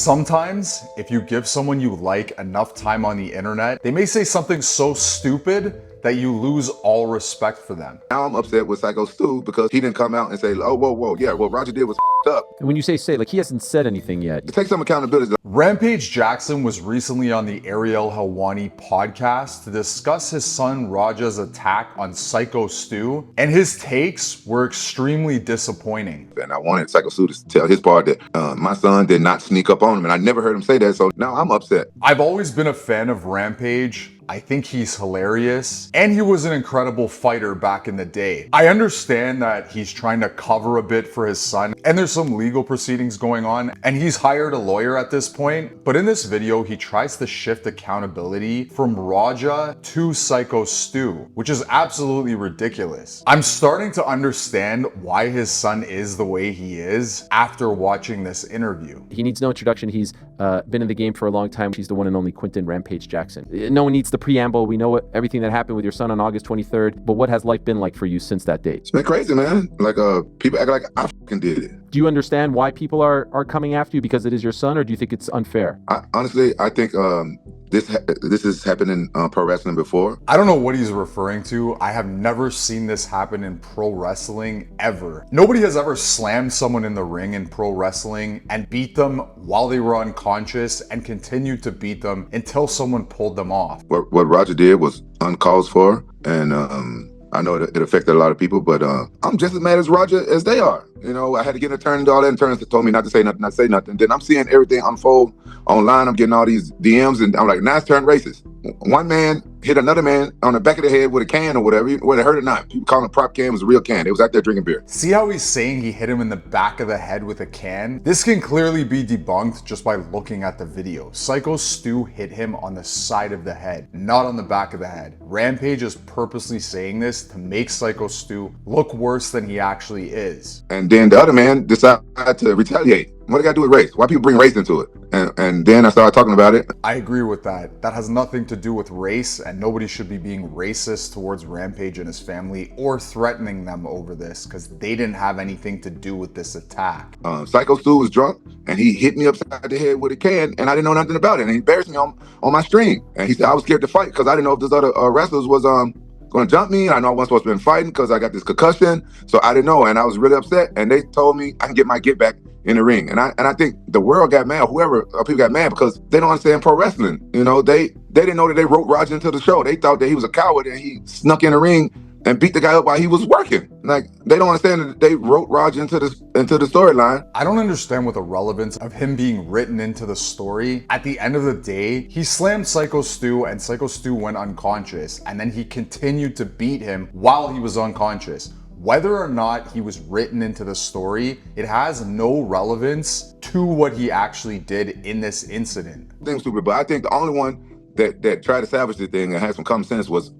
Sometimes, if you give someone you like enough time on the internet, they may say something so stupid that you lose all respect for them. Now I'm upset with SYKO STU because he didn't come out and say, oh, whoa, yeah, what Roger did was up. And when you say, like, he hasn't said anything yet. Take some accountability. Rampage Jackson was recently on the Ariel Helwani podcast to discuss his son Raja's attack on SYKO STU, and his takes were extremely disappointing. And I wanted SYKO STU to tell his part that my son did not sneak up on him, and I never heard him say that, so now I'm upset. I've always been a fan of Rampage. I think he's hilarious, and he was an incredible fighter back in the day. I understand that he's trying to cover a bit for his son, and there's some legal proceedings going on, and he's hired a lawyer at this point, but in this video, he tries to shift accountability from Raja to SYKO STU, which is absolutely ridiculous. I'm starting to understand why his son is the way he is after watching this interview. He needs no introduction. He's been in the game for a long time. He's the one and only Quentin Rampage Jackson. No one needs the preamble. We know everything that happened with your son on August 23rd, but what has life been like for you since that date? It's been crazy, man. Like, people act like I fucking did it. Do you understand why people are coming after you because it is your son, or do you think it's unfair? Honestly, I think this has happened in pro wrestling before. I don't know what he's referring to. I have never seen this happen in pro wrestling ever. Nobody has ever slammed someone in the ring in pro wrestling and beat them while they were unconscious and continued to beat them until someone pulled them off. What Roger did was uncalled for, and I know it affected a lot of people, but I'm just as mad as Roger as they are. You know, I had to get an attorney and all that, and attorneys told me not to say nothing, not to say nothing. Then I'm seeing everything unfold online. I'm getting all these DMs, and I'm like, now it's turned racist. One man hit another man on the back of the head with a can or whatever, whether it hurt or not. People calling a prop can was a real can. They was out there drinking beer. See how he's saying he hit him in the back of the head with a can? This can clearly be debunked just by looking at the video. SYKO STU hit him on the side of the head, not on the back of the head. Rampage is purposely saying this to make SYKO STU look worse than he actually is. And then the other man decided to retaliate. What do got to do with race? Why people bring race into it? And then I started talking about it. I agree with that. That has nothing to do with race, and nobody should be being racist towards Rampage and his family or threatening them over this, because they didn't have anything to do with this attack. SYKO STU was drunk, and he hit me upside the head with a can, and I didn't know nothing about it. And he embarrassed me on my stream. And he said I was scared to fight because I didn't know if this other wrestlers was going to jump me. I know I wasn't supposed to be fighting because I got this concussion, so I didn't know, and I was really upset. And they told me I can get my get back in the ring, and I think the world got mad. Whoever people got mad because they don't understand pro wrestling. You know, they didn't know that they wrote Roger into the show. They thought that he was a coward and he snuck in the ring and beat the guy up while he was working. Like, they don't understand that they wrote Roger into the storyline. I don't understand what the relevance of him being written into the story. At the end of the day, he slammed SYKO STU and SYKO STU went unconscious, and then he continued to beat him while he was unconscious. Whether or not he was written into the story, it has no relevance to what he actually did in this incident. Thing stupid, but I think the only one that tried to salvage the thing and had some common sense was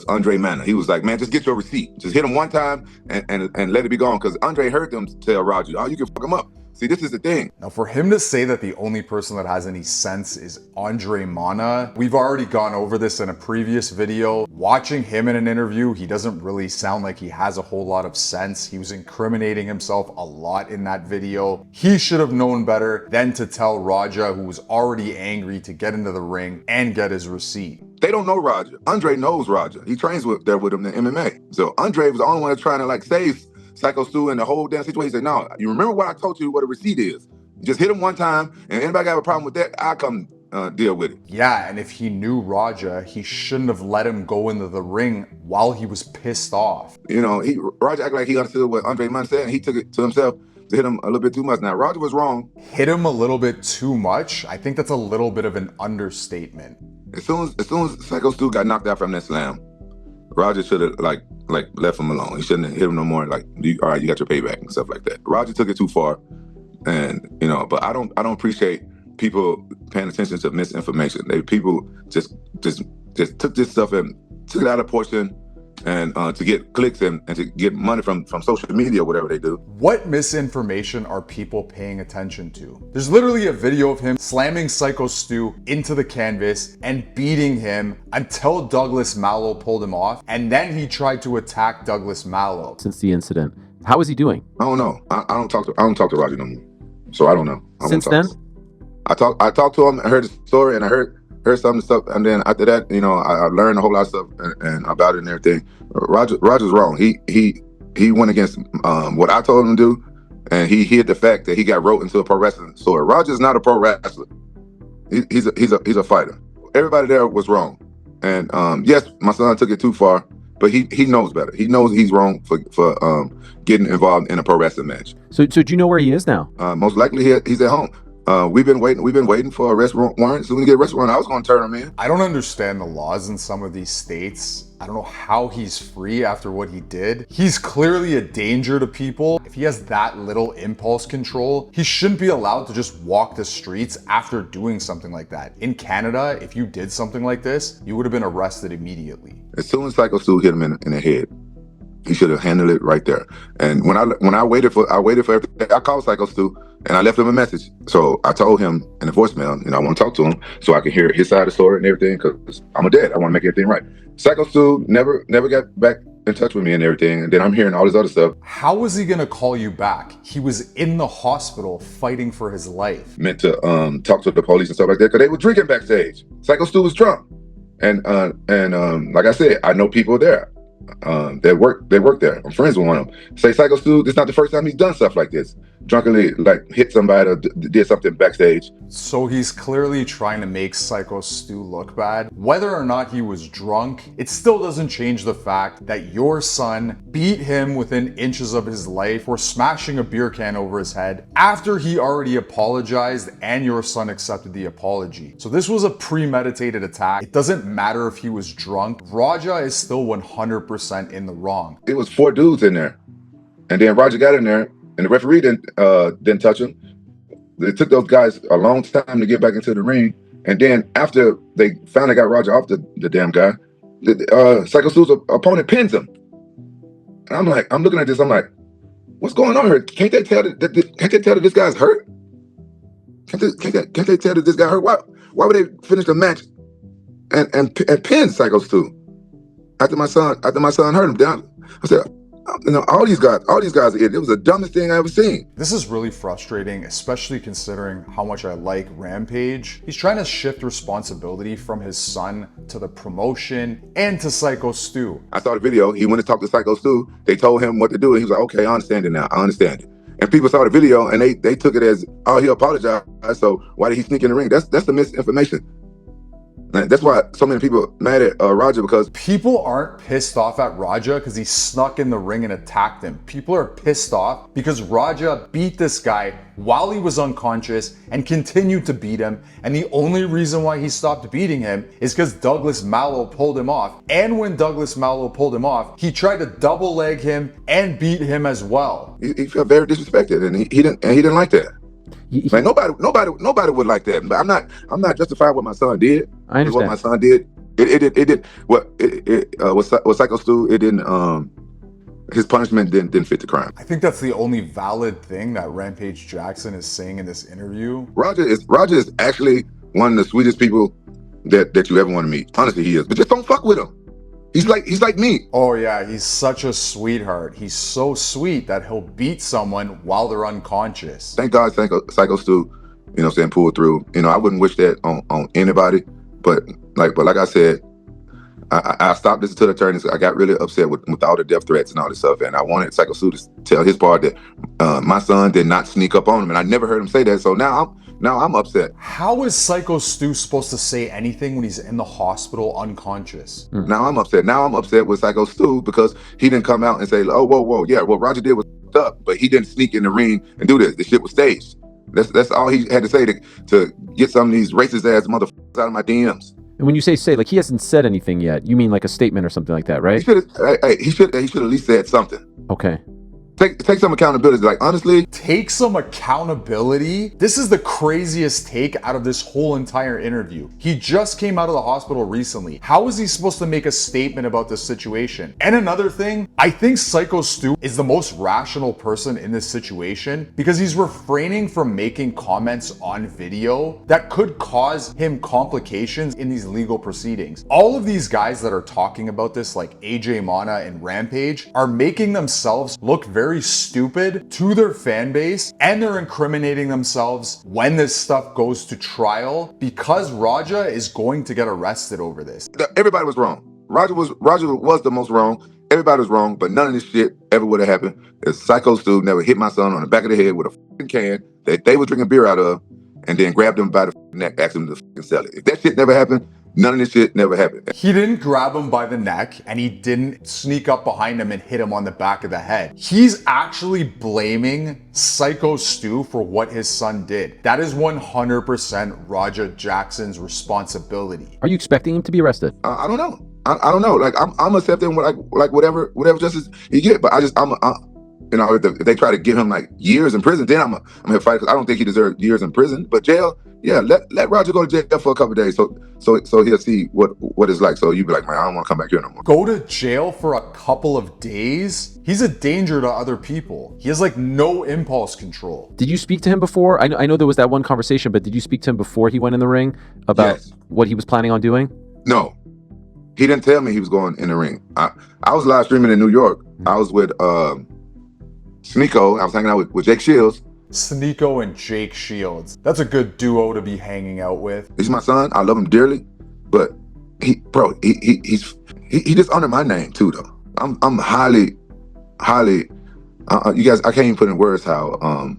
Andre Manna. He was like, man, just get your receipt. Just hit him one time and let it be gone. Because Andre heard them tell Roger, oh, you can fuck him up. See, this is the thing. Now, for him to say that the only person that has any sense is Andre Manna, we've already gone over this in a previous video. Watching him in an interview, he doesn't really sound like he has a whole lot of sense. He was incriminating himself a lot in that video. He should have known better than to tell Raja, who was already angry, to get into the ring and get his receipt. They don't know Roger. Andre knows Roger. He trains with him in MMA. So Andre was the only one that's trying to like save SYKO STU and the whole damn situation. He said, no, you remember what I told you what a receipt is? Just hit him one time, and anybody got a problem with that, I'll come deal with it. Yeah, and if he knew Raja, he shouldn't have let him go into the ring while he was pissed off. You know, Raja acted like he understood what Andre Manna said, and he took it to himself to hit him a little bit too much. Now, Raja was wrong. Hit him a little bit too much? I think that's a little bit of an understatement. As soon as SYKO STU got knocked out from that slam, Roger should have like left him alone. He shouldn't have hit him no more. Like, all right, you got your payback and stuff like that. Roger took it too far, and you know. But I don't appreciate people paying attention to misinformation. People just took this stuff and took it out of proportion, and to get clicks and to get money from social media or whatever they do. What misinformation are people paying attention to? There's literally a video of him slamming SYKO STU into the canvas and beating him until Douglas Mallow pulled him off, and then he tried to attack Douglas Mallow. Since the incident, how is he doing? I don't know. I don't talk to Roger no more, so I don't know. Since then? I talked to him, I heard the story, and I heard some of the stuff, and then after that, I learned a whole lot of stuff and about it and everything. Roger's wrong. He went against what I told him to do, and he hid the fact that he got roped into a pro wrestling story. Roger's not a pro wrestler. He's a fighter. Everybody there was wrong, and yes, my son took it too far, but he knows better. He knows he's wrong for getting involved in a pro wrestling match. So do you know where he is now? Most likely he's at home. We've been waiting for a arrest warrant. As soon as we get arrest warrant, I was going to turn him in. I don't understand the laws in some of these states. I don't know how he's free after what he did. He's clearly a danger to people. If he has that little impulse control, he shouldn't be allowed to just walk the streets after doing something like that. In Canada, if you did something like this, you would have been arrested immediately. As soon as SYKO STU hit him in the head, he should have handled it right there. And when I waited for everything, I called SYKO STU and I left him a message. So I told him in the voicemail, I want to talk to him so I can hear his side of the story and everything, because I'm a dad. I want to make everything right. SYKO STU never got back in touch with me and everything. And then I'm hearing all this other stuff. How was he gonna call you back? He was in the hospital fighting for his life. Meant to talk to the police and stuff like that, because they were drinking backstage. SYKO STU was drunk. And like I said, I know people there. They work there. I'm friends with one of them. Say SYKO STU, this is not the first time he's done stuff like this. Drunkenly, like, hit somebody or did something backstage. So he's clearly trying to make SYKO STU look bad. Whether or not he was drunk, it still doesn't change the fact that your son beat him within inches of his life for smashing a beer can over his head after he already apologized and your son accepted the apology. So this was a premeditated attack. It doesn't matter if he was drunk. Raja is still 100% in the wrong. It was 4 dudes in there. And then Raja got in there, and the referee didn't touch him. It took those guys a long time to get back into the ring. And then after they finally got Raja off the damn guy, SYKO STU's opponent pins him. And I'm looking at this, I'm like, what's going on here? Can't they tell that this guy's hurt? Can't they tell that this guy hurt? Why would they finish the match and pin SYKO STU after my son hurt him down? I said, all these guys are idiots. It was the dumbest thing I ever seen. This is really frustrating, especially considering how much I like Rampage. He's trying to shift responsibility from his son to the promotion and to SYKO STU. I saw the video. He went to talk to SYKO STU. They told him what to do, and he was like, okay, I understand it now. I understand it. And people saw the video, and they took it as, oh, he apologized, so why did he sneak in the ring? That's the misinformation. That's why so many people mad at Raja, because people aren't pissed off at Raja because he snuck in the ring and attacked him. People are pissed off because Raja beat this guy while he was unconscious and continued to beat him. And the only reason why he stopped beating him is because Douglas Mallow pulled him off. And when Douglas Mallow pulled him off, he tried to double leg him and beat him as well. He felt very disrespected, and he didn't like that. Man, nobody would like that. But I'm not justifying what my son did. I understand what my son did. What SYKO STU, it didn't. His punishment didn't fit the crime. I think that's the only valid thing that Rampage Jackson is saying in this interview. Raja is actually one of the sweetest people that you ever want to meet. Honestly, he is. But just don't fuck with him. He's like me. Oh yeah, he's such a sweetheart. He's so sweet that he'll beat someone while they're unconscious. Thank God SYKO STU, pulled through. I wouldn't wish that on anybody. But like I said, I stopped listening to the attorneys. I got really upset with all the death threats and all this stuff. And I wanted SYKO STU to tell his part that my son did not sneak up on him. And I never heard him say that. So now I'm upset. How is SYKO STU supposed to say anything when he's in the hospital unconscious? Now I'm upset. Now I'm upset with SYKO STU because he didn't come out and say, oh, whoa, yeah, what Raja did was up, but he didn't sneak in the ring and do this. The shit was staged. That's all he had to say to get some of these racist ass motherfuckers out of my DMs. And when you say, like, he hasn't said anything yet, you mean like a statement or something like that, right? He should at least said something. Okay. Take some accountability. Like, honestly, take some accountability. This is the craziest take out of this whole entire interview. He just came out of the hospital recently. How is he supposed to make a statement about this situation? And another thing, I think SYKO STU is the most rational person in this situation because he's refraining from making comments on video that could cause him complications in these legal proceedings. All of these guys that are talking about this, like AJ Mana and Rampage, are making themselves look very very stupid to their fan base, and they're incriminating themselves when this stuff goes to trial because Raja is going to get arrested over this. Everybody was wrong. Roger was the most wrong. Everybody was wrong, but none of this shit ever would have happened if SYKO STU never hit my son on the back of the head with a fucking can that they were drinking beer out of, and then grabbed him by the neck, asked him to fucking sell it. If that shit never happened, none of this shit never happened. He didn't grab him by the neck, and he didn't sneak up behind him and hit him on the back of the head. He's actually blaming SYKO STU for what his son did. That is 100% Raja Jackson's responsibility. Are you expecting him to be arrested? I don't know. I don't know. Like I'm accepting like whatever justice he get, but you know, if they try to give him like years in prison, then I'm gonna fight, because I don't think he deserves years in prison. But jail, yeah, let Roger go to jail for a couple of days, so he'll see what it's like. So you be like, man, I don't want to come back here no more. Go to jail for a couple of days? He's a danger to other people. He has like no impulse control. Did you speak to him before? I know there was that one conversation, but did you speak to him before he went in the ring about what he was planning on doing? No, he didn't tell me he was going in the ring. I was live streaming in New York. I was with SYKO. I was hanging out with Jake Shields. SYKO and Jake Shields. That's a good duo to be hanging out with. He's my son. I love him dearly, but he just under my name too, though. I'm highly, you guys, I can't even put in words how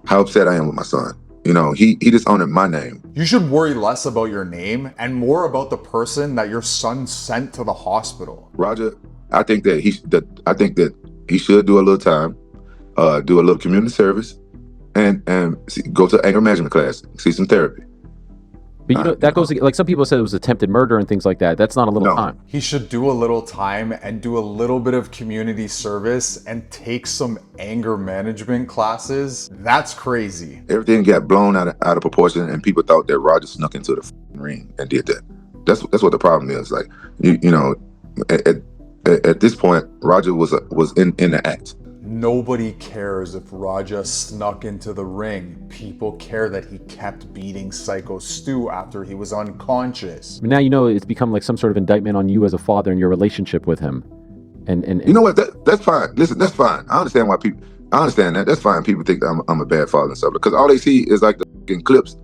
upset I am with my son. You know, he just under my name. You should worry less about your name and more about the person that your son sent to the hospital. Roger, I think that he should do a little time, do a little community service, and go to anger management class, see some therapy. But you know, that goes, like some people said it was attempted murder and things like that. That's not a little time. He should do a little time and do a little bit of community service and take some anger management classes. That's crazy. Everything got blown out of proportion, and people thought that Roger snuck into the ring and did that. That's what the problem is. Like, you know, at this point, Roger was in the act. Nobody cares if Raja snuck into the ring. People care that he kept beating SYKO STU after he was unconscious. Now you know it's become like some sort of indictment on you as a father and your relationship with him. And you know what? That's fine. Listen, that's fine. I understand why people. I understand that. That's fine. People think that I'm a bad father and stuff, because all they see is like the fucking clips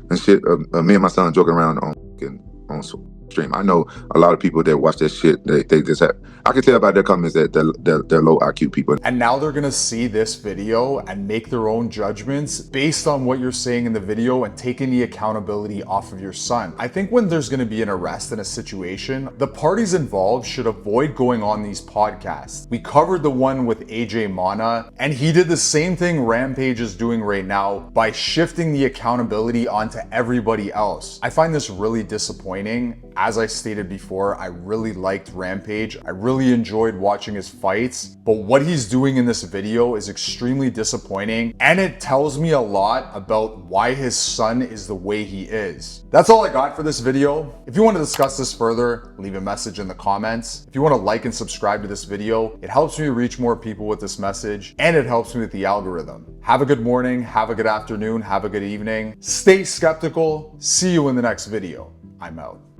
and shit of me and my son joking around on stream. I know a lot of people that watch that shit, they just have, I can tell by their comments that they're low IQ people. And now they're gonna see this video and make their own judgments based on what you're saying in the video and taking the accountability off of your son. I think when there's gonna be an arrest in a situation, the parties involved should avoid going on these podcasts. We covered the one with AJ Mana, and he did the same thing Rampage is doing right now by shifting the accountability onto everybody else. I find this really disappointing. As I stated before, I really liked Rampage. I really enjoyed watching his fights, but what he's doing in this video is extremely disappointing, and it tells me a lot about why his son is the way he is. That's all I got for this video. If you want to discuss this further, leave a message in the comments. If you want to like and subscribe to this video, it helps me reach more people with this message, and it helps me with the algorithm. Have a good morning, have a good afternoon, have a good evening. Stay skeptical. See you in the next video. I'm out.